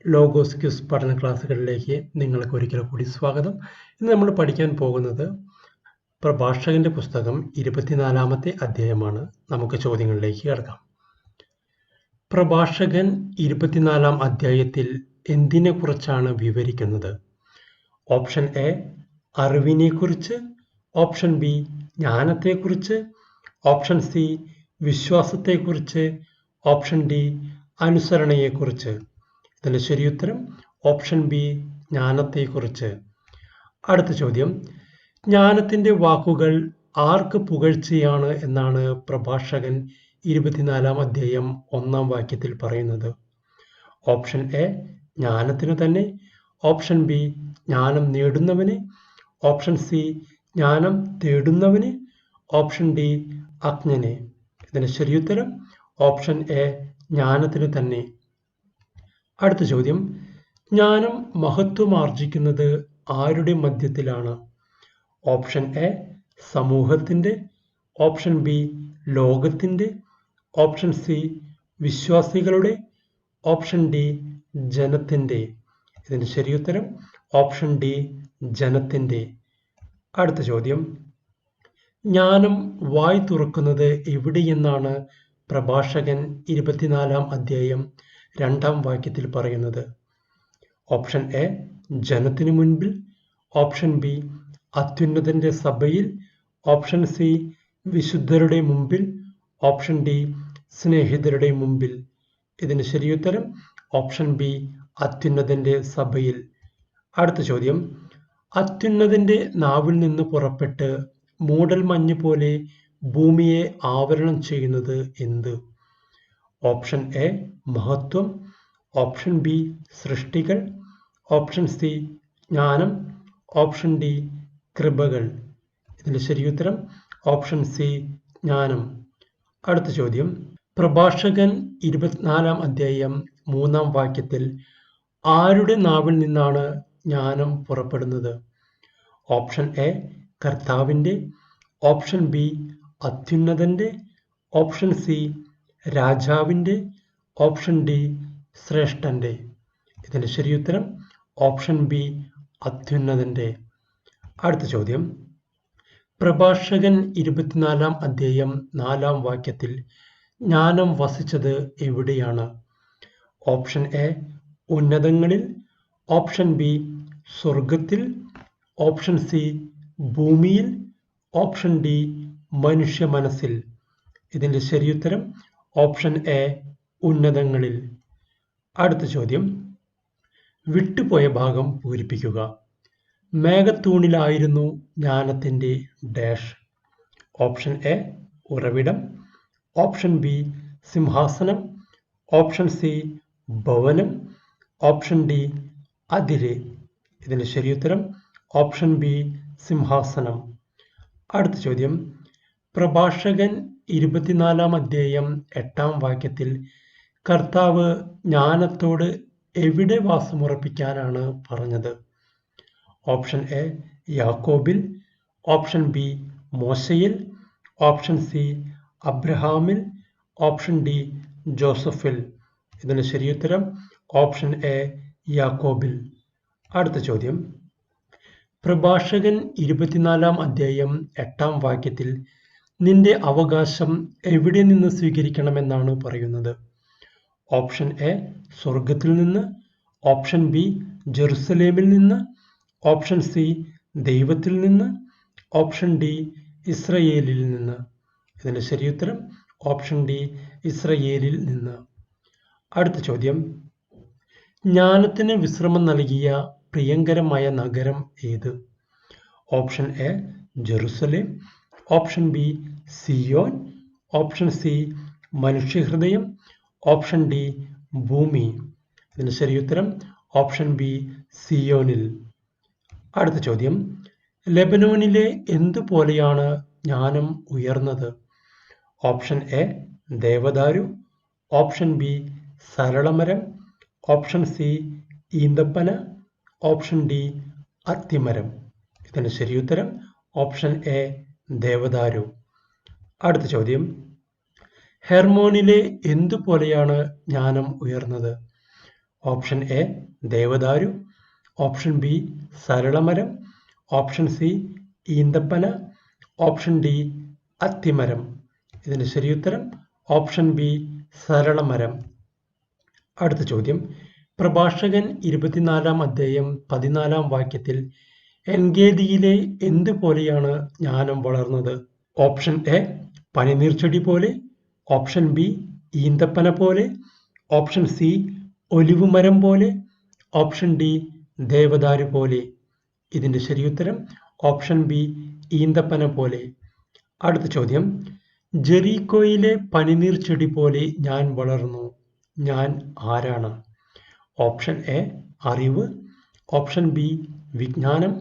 Logos quiz പഠന ക്ലാസ്സുകളിലേക്ക് നിങ്ങൾക്ക് ഒരിക്കൽ കൂടി സ്വാഗതം. ഇന്ന് നമ്മൾ പഠിക്കാൻ പോകുന്നത് പ്രഭാഷകന്റെ പുസ്തകം 24-ാമത്തെ അധ്യായമാണ്. നമുക്ക് ചോദ്യങ്ങളിലേക്ക് കടക്കാം. പ്രഭാഷകൻ 24-ാം അധ്യായത്തിൽ എന്തിനെ കുറിച്ചാണ് വിവരിക്കുന്നത്? ഓപ്ഷൻ എ അറിവിനെ കുറിച്ച്, ഓപ്ഷൻ ബി ജ്ഞാനത്തെക്കുറിച്ച്, ഓപ്ഷൻ സി വിശ്വാസത്തെക്കുറിച്ച്, ഓപ്ഷൻ ഡി അനുസരണയെക്കുറിച്ച്. ഇതിന്റെ ശരിയുത്തരം ഓപ്ഷൻ ബി ജ്ഞാനത്തെക്കുറിച്ച്. അടുത്ത ചോദ്യം, ജ്ഞാനത്തിന്റെ വാക്കുകൾ ആർക്ക് പുകഴ്ചയാണ് എന്നാണ് പ്രഭാഷകൻ 24-ാം അധ്യായം 1-ാം വാക്യത്തിൽ പറയുന്നത്? ഓപ്ഷൻ എ ജ്ഞാനത്തിനു തന്നെ, ഓപ്ഷൻ ബി ജ്ഞാനം നേടുന്നവന്, ഓപ്ഷൻ സി ജ്ഞാനം തേടുന്നവന്, ഓപ്ഷൻ ഡി അജ്ഞന്. ഇതിന്റെ ശരിയുത്തരം ഓപ്ഷൻ എ ജ്ഞാനത്തിനു തന്നെ. അടുത്ത ചോദ്യം, ജ്ഞാനം മഹത്വമാർജിക്കുന്നത് ആരുടെ മധ്യത്തിലാണ്? ഓപ്ഷൻ എ സമൂഹത്തിന്റെ, ഓപ്ഷൻ ബി ലോകത്തിന്റെ, ഓപ്ഷൻ സി വിശ്വാസികളുടെ, ഓപ്ഷൻ ഡി ജനത്തിന്റെ. ഇതിന്റെ ശരിയുത്തരം ഓപ്ഷൻ ഡി ജനത്തിന്റെ. അടുത്ത ചോദ്യം, ജ്ഞാനം വായ് തുറക്കുന്നത് എവിടെയെന്നാണ് പ്രഭാഷകൻ 24-ാം അധ്യായം 2-ാം വാക്യത്തിൽ പറയുന്നത്? ഓപ്ഷൻ എ ജനത്തിനു മുൻപിൽ, ഓപ്ഷൻ ബി അത്യുന്നതന്റെ സഭയിൽ, ഓപ്ഷൻ സി വിശുദ്ധരുടെ മുമ്പിൽ, ഓപ്ഷൻ ഡി സ്നേഹിതരുടെ മുമ്പിൽ. ഇതിന് ശരിയുത്തരം ഓപ്ഷൻ ബി അത്യുന്നതന്റെ സഭയിൽ. അടുത്ത ചോദ്യം, അത്യുന്നതന്റെ നാവിൽ നിന്ന് പുറപ്പെട്ട് മൂടൽമഞ്ഞ് പോലെ ഭൂമിയെ ആവരണം ചെയ്യുന്നത് എന്ത്? ഓപ്ഷൻ എ മഹത്വം, ഓപ്ഷൻ ബി സൃഷ്ടികൾ, ഓപ്ഷൻ സി ജ്ഞാനം, ഓപ്ഷൻ ഡി കൃപകൾ. ഇതിന്റെ ശരിയുത്തരം ഓപ്ഷൻ സി ജ്ഞാനം. അടുത്ത ചോദ്യം, പ്രഭാഷകൻ 24-ാം അധ്യായം 3-ാം വാക്യത്തിൽ ആരുടെ നാവിൽ നിന്നാണ് ജ്ഞാനം പുറപ്പെടുന്നത്? ഓപ്ഷൻ എ കർത്താവിന്റെ, ഓപ്ഷൻ ബി അത്യുന്നതന്റെ, ഓപ്ഷൻ സി രാജാവിന്റെ, ഓപ്ഷൻ ഡി ശ്രേഷ്ഠന്റെ. ഇതിന്റെ ശരിയുത്തരം ഓപ്ഷൻ ബി അത്യുന്നതന്റെ. അടുത്ത ചോദ്യം, പ്രഭാഷകൻ 24-ാം അധ്യായം 4-ാം വാക്യത്തിൽ ജ്ഞാനം വസിച്ചത് എവിടെയാണ്? ഓപ്ഷൻ എ ഉന്നതങ്ങളിൽ, ഓപ്ഷൻ ബി സ്വർഗത്തിൽ, ഓപ്ഷൻ സി ഭൂമിയിൽ, ഓപ്ഷൻ ഡി മനുഷ്യ മനസ്സിൽ. ഇതിന്റെ ശരിയുത്തരം ഓപ്ഷൻ എ ഉന്നതങ്ങളിൽ. അടുത്ത ചോദ്യം, വിട്ടുപോയ ഭാഗം പൂരിപ്പിക്കുക. മേഘത്തൂണിലായിരുന്നു ജ്ഞാനത്തിന്റെ ഡാഷ്. ഓപ്ഷൻ എ ഉറവിടം, ഓപ്ഷൻ ബി സിംഹാസനം, ഓപ്ഷൻ സി ഭവനം, ഓപ്ഷൻ ഡി അതിര്. ഇതിന്റെ ശരിയുത്തരം ഓപ്ഷൻ ബി സിംഹാസനം. അടുത്ത ചോദ്യം, പ്രഭാഷകൻ 24-ാം അധ്യായം 8-ാം വാക്യത്തിൽ കർത്താവ് ജ്ഞാനത്തോട് എവിടെ വാസമുറപ്പിക്കാനാണ് പറഞ്ഞത്? ഓപ്ഷൻ എ യാക്കോബിൽ, ഓപ്ഷൻ ബി മോശയിൽ, ഓപ്ഷൻ സി അബ്രഹാമിൽ, ഓപ്ഷൻ ഡി ജോസഫിൽ. ഇതിന് ശരിയുത്തരം ഓപ്ഷൻ എ യാക്കോബിൽ. അടുത്ത ചോദ്യം, പ്രഭാഷകൻ 24-ാം അധ്യായം 8-ാം വാക്യത്തിൽ നിന്റെ അവകാശം എവിടെ നിന്ന് സ്വീകരിക്കണമെന്നാണ് പറയുന്നത്? ഓപ്ഷൻ എ സ്വർഗത്തിൽ നിന്ന്, ഓപ്ഷൻ ബി ജെറുസലേമിൽ നിന്ന്, ഓപ്ഷൻ സി ദൈവത്തിൽ നിന്ന്, ഓപ്ഷൻ ഡി ഇസ്രയേലിൽ നിന്ന്. ഇതിന്റെ ശരിയുത്തരം ഓപ്ഷൻ ഡി ഇസ്രയേലിൽ നിന്ന്. അടുത്ത ചോദ്യം, ജ്ഞാനത്തിന് വിശ്രമം നൽകിയ പ്രിയങ്കരമായ നഗരം ഏത്? Option A Jerusalem, option B Zion, option C മനുഷ്യഹൃദയം, ഓപ്ഷൻ ഡി ഭൂമി. ഇതിന് ശരിയുത്തരം ഓപ്ഷൻ ബി സിയോനിൽ. അടുത്ത ചോദ്യം, ലെബനോനിലെ എന്തുപോലെയാണ് ജ്ഞാനം ഉയർന്നത്? ഓപ്ഷൻ എ ദേവദാരു, ഓപ്ഷൻ ബി സരളമരം, ഓപ്ഷൻ സി ഈന്തപ്പന, ഓപ്ഷൻ ഡി അത്തിമരം. ഇതിന് ശരിയുത്തരം ഓപ്ഷൻ എ ദേവദാരു. അടുത്ത ചോദ്യം, ഹെർമോനിലെ എന്തുപോലെയാണ് ജ്ഞാനം ഉയർന്നത്? ഓപ്ഷൻ എ ദേവദാരു, ഓപ്ഷൻ ബി സരളമരം, ഓപ്ഷൻ സി ഈന്തപ്പന, ഓപ്ഷൻ ഡി അത്തിമരം. ഇതിന്റെ ശരിയുത്തരം ഓപ്ഷൻ ബി സരളമരം. അടുത്ത ചോദ്യം, പ്രഭാഷകൻ 24-ാം അധ്യായം 14-ാം വാക്യത്തിൽ എൻഗേദിയിലെ എന്തുപോലെയാണ് ജ്ഞാനം വളർന്നത്? ഓപ്ഷൻ എ പനിനീർച്ചെടി പോലെ, ഓപ്ഷൻ ബി ഈന്തപ്പന പോലെ, ഓപ്ഷൻ സി ഒലിവുമരം പോലെ, ഓപ്ഷൻ ഡി ദേവദാരു പോലെ. ഇതിന്റെ ശരിയുത്തരം ഓപ്ഷൻ ബി ഈന്തപ്പന പോലെ. അടുത്ത ചോദ്യം, ജെറീക്കോയിലെ പനിനീർ ചെടി പോലെ ഞാൻ വളർന്നു, ഞാൻ ആരാണ്? ഓപ്ഷൻ എ അറിവ്, ഓപ്ഷൻ ബി വിജ്ഞാനം,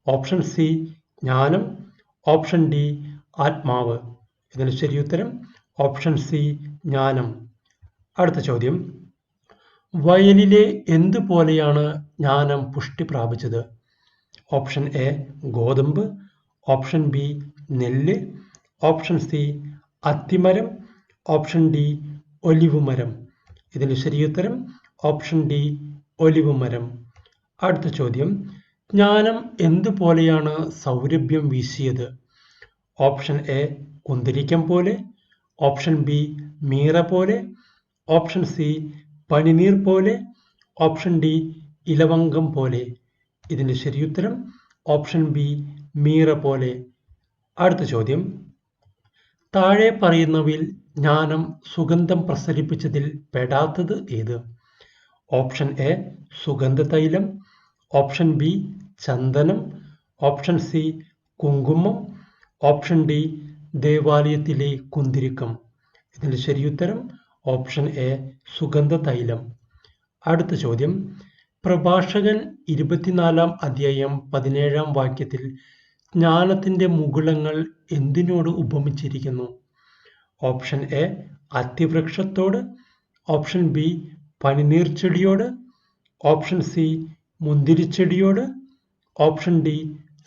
ഓപ്ഷൻ സി ജ്ഞാനം, ഓപ്ഷൻ ഡി ആത്മാവ്. ഇതിന് ശരിയുത്തരം ഓപ്ഷൻ സി ജ്ഞാനം. അടുത്ത ചോദ്യം, വയലിലെ എന്തുപോലെയാണ് ജ്ഞാനം പുഷ്ടി പ്രാപിച്ചത്? ഓപ്ഷൻ എ ഗോതമ്പ്, ഓപ്ഷൻ ബി നെല്ല്, ഓപ്ഷൻ സി അത്തിമരം, ഓപ്ഷൻ ഡി ഒലിവുമരം. ഇതിന് ശരിയുത്തരം ഓപ്ഷൻ ഡി ഒലിവുമരം. അടുത്ത ചോദ്യം, ജ്ഞാനം എന്തുപോലെയാണ് സൗരഭ്യം വീശിയത്? ഓപ്ഷൻ എ കുന്തിരിക്കം പോലെ, ഓപ്ഷൻ ബി മീറ പോലെ, ഓപ്ഷൻ സി പനിനീർ പോലെ, ഓപ്ഷൻ ഡി ഇലവങ്കം പോലെ. ഇതിന്റെ ശരിയുത്തരം ഓപ്ഷൻ ബി മീറ പോലെ. അടുത്ത ചോദ്യം, താഴെ പറയുന്നവയിൽ ജ്ഞാനം സുഗന്ധം പ്രസരിപ്പിച്ചതിൽ പെടാത്തത് ഏത്? ഓപ്ഷൻ എ സുഗന്ധ തൈലം, ഓപ്ഷൻ ബി ചന്ദനം, ഓപ്ഷൻ സി കുങ്കുമം, ഓപ്ഷൻ ഡി ദേവാലയത്തിലെ കുന്തിരിക്കം. ഇതിന്റെ ശരിയുത്തരം ഓപ്ഷൻ എ സുഗന്ധ തൈലം. അടുത്ത ചോദ്യം, പ്രഭാഷകൻ 24-ാം അധ്യായം 17-ാം വാക്യത്തിൽ ജ്ഞാനത്തിന്റെ മുകുളങ്ങൾ എന്തിനോട് ഉപമിച്ചിരിക്കുന്നു? ഓപ്ഷൻ എ അത്തിവൃക്ഷത്തോട്, ഓപ്ഷൻ ബി പനിനീർച്ചെടിയോട്, ഓപ്ഷൻ സി മുന്തിരിച്ചെടിയോട്, ഓപ്ഷൻ ഡി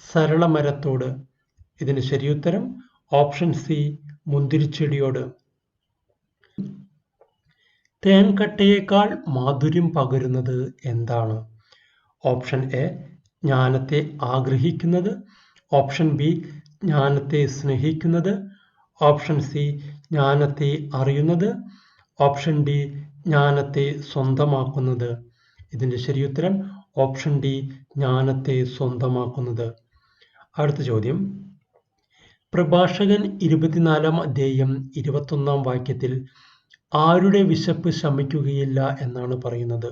സരളമരത്തോട്. ഇതിന് ശരിയുത്തരം ഓപ്ഷൻ സി മുന്തിരിച്ചെടിയോട്. തേൻകട്ടയേക്കാൾ മാധുര്യം പകരുന്നത് എന്താണ്? ഓപ്ഷൻ എ ജ്ഞാനത്തെ ആഗ്രഹിക്കുന്നത്, ഓപ്ഷൻ ബി ജ്ഞാനത്തെ സ്നേഹിക്കുന്നത്, ഓപ്ഷൻ സി ജ്ഞാനത്തെ അറിയുന്നത്, ഓപ്ഷൻ ഡി ജ്ഞാനത്തെ സ്വന്തമാക്കുന്നത്. ഇതിന്റെ ശരിയുത്തരം ഓപ്ഷൻ ഡി ജ്ഞാനത്തെ സ്വന്തമാക്കുന്നത്. അടുത്ത ചോദ്യം, പ്രഭാഷകൻ 24-ാം അധ്യായം 21-ാം വാക്യത്തിൽ ആരുടെ വിശപ്പ് ശമിക്കുകയില്ല എന്നാണ് പറയുന്നത്?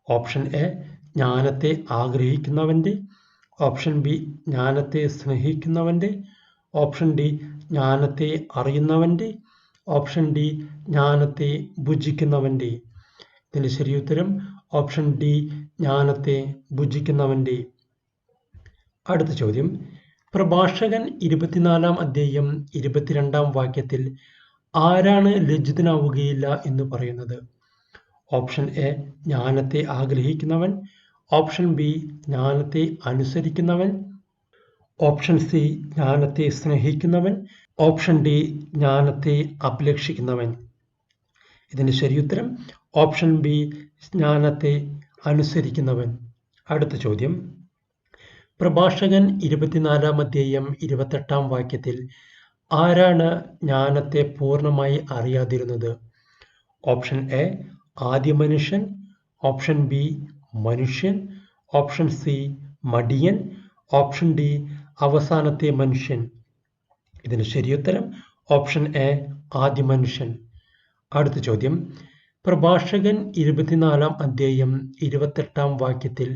ഓപ്ഷൻ എ ജ്ഞാനത്തെ ആഗ്രഹിക്കുന്നവന്റെ, ഓപ്ഷൻ ബി ജ്ഞാനത്തെ സ്നേഹിക്കുന്നവന്റെ, ഓപ്ഷൻ ഡി ജ്ഞാനത്തെ അറിയുന്നവന്റെ, ഓപ്ഷൻ ഡി ജ്ഞാനത്തെ ഭുജിക്കുന്നവന്റെ. ഇതിന്റെ ശരിയുത്തരം ഓപ്ഷൻ ഡി ജ്ഞാനത്തെ ഭുജിക്കുന്നവന്റെ. അടുത്ത ചോദ്യം, പ്രഭാഷകൻ 24-ാം അധ്യായം 22-ാം വാക്യത്തിൽ ആരാണ് ലജ്ജിതനാവുകയില്ല എന്ന് പറയുന്നത്? ഓപ്ഷൻ എ ജ്ഞാനത്തെ ആഗ്രഹിക്കുന്നവൻ, ഓപ്ഷൻ ബി ജ്ഞാനത്തെ അനുസരിക്കുന്നവൻ, ഓപ്ഷൻ സി ജ്ഞാനത്തെ സ്നേഹിക്കുന്നവൻ, ഓപ്ഷൻ ഡി ജ്ഞാനത്തെ അപലക്ഷിക്കുന്നവൻ. ഇതിന്റെ ശരിയുത്തരം ഓപ്ഷൻ ബി ജ്ഞാനത്തെ അനുസരിക്കുന്നവൻ. അടുത്ത ചോദ്യം, പ്രഭാഷകൻ 24-ാം അധ്യായം 28-ാം വാക്യത്തിൽ ആരാണ് ജ്ഞാനത്തെ പൂർണ്ണമായി അറിയാതിരുന്നത്? ഓപ്ഷൻ എ ആദ്യ മനുഷ്യൻ, ഓപ്ഷൻ ബി മനുഷ്യൻ, ഓപ്ഷൻ സി മടിയൻ, ഓപ്ഷൻ ഡി അവസാനത്തെ മനുഷ്യൻ. ഇതിന് ശരിയുത്തരം ഓപ്ഷൻ എ ആദ്യ മനുഷ്യൻ. അടുത്ത ചോദ്യം, പ്രഭാഷകൻ 24-ാം അധ്യായം 28-ാം വാക്യത്തിൽ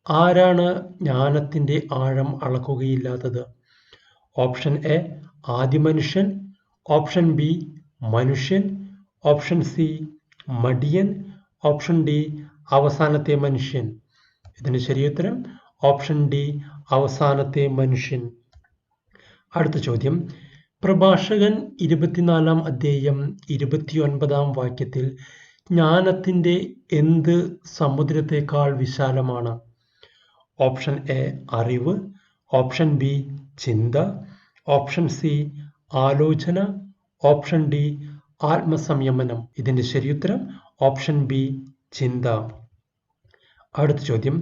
ആരാണ് ജ്ഞാനത്തിന്റെ ആഴം അളക്കുകയില്ലാത്തത്? ഓപ്ഷൻ എ ആദ്യ മനുഷ്യൻ, ഓപ്ഷൻ ബി മനുഷ്യൻ, ഓപ്ഷൻ സി മടിയൻ, ഓപ്ഷൻ ഡി അവസാനത്തെ മനുഷ്യൻ. ഇതിന് ശരിയുത്തരം ഓപ്ഷൻ ഡി അവസാനത്തെ മനുഷ്യൻ. അടുത്ത ചോദ്യം, പ്രഭാഷകൻ 24-ാം അധ്യായം 29-ാം വാക്യത്തിൽ ജ്ഞാനത്തിന്റെ എന്ത് സമുദ്രത്തെക്കാൾ വിശാലമാണ്? ഓപ്ഷൻ എ അറിവ്, ഓപ്ഷൻ ബി ചിന്ത, ഓപ്ഷൻ സി ആലോചന, ഓപ്ഷൻ ഡി ആത്മസംയമനം. ഇതിന്റെ ശരിയുത്തരം ഓപ്ഷൻ ബി ചിന്ത. അടുത്ത ചോദ്യം,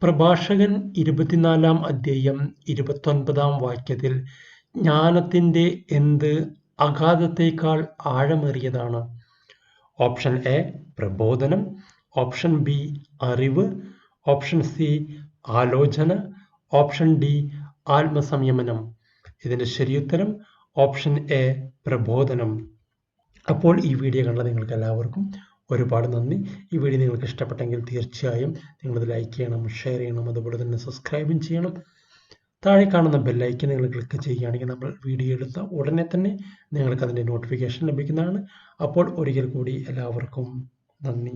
പ്രഭാഷകൻ 24-ാം അധ്യായം 29-ാം വാക്യത്തിൽ ജ്ഞാനത്തിൻ്റെ എന്ത് അഗാധത്തേക്കാൾ ആഴമേറിയതാണ്? ഓപ്ഷൻ എ പ്രബോധനം, ഓപ്ഷൻ ബി അറിവ്, ഓപ്ഷൻ സി ആലോചന, ഓപ്ഷൻ ഡി ആത്മസംയമനം. ഇതിൻ്റെ ശരിയുത്തരം ഓപ്ഷൻ എ പ്രബോധനം. അപ്പോൾ ഈ വീഡിയോ കണ്ട നിങ്ങൾക്ക് എല്ലാവർക്കും ഒരുപാട് നന്ദി. ഈ വീഡിയോ നിങ്ങൾക്ക് ഇഷ്ടപ്പെട്ടെങ്കിൽ തീർച്ചയായും നിങ്ങളത് ലൈക്ക് ചെയ്യണം, ഷെയർ ചെയ്യണം, അതുപോലെ തന്നെ സബ്സ്ക്രൈബും ചെയ്യണം. താഴെ കാണുന്ന ബെല്ലൈക്കൻ നിങ്ങൾ ക്ലിക്ക് ചെയ്യുകയാണെങ്കിൽ നമ്മൾ വീഡിയോ എടുത്ത ഉടനെ തന്നെ നിങ്ങൾക്ക് അതിൻ്റെ നോട്ടിഫിക്കേഷൻ ലഭിക്കുന്നതാണ്. അപ്പോൾ ഒരിക്കൽ കൂടി എല്ലാവർക്കും നന്ദി.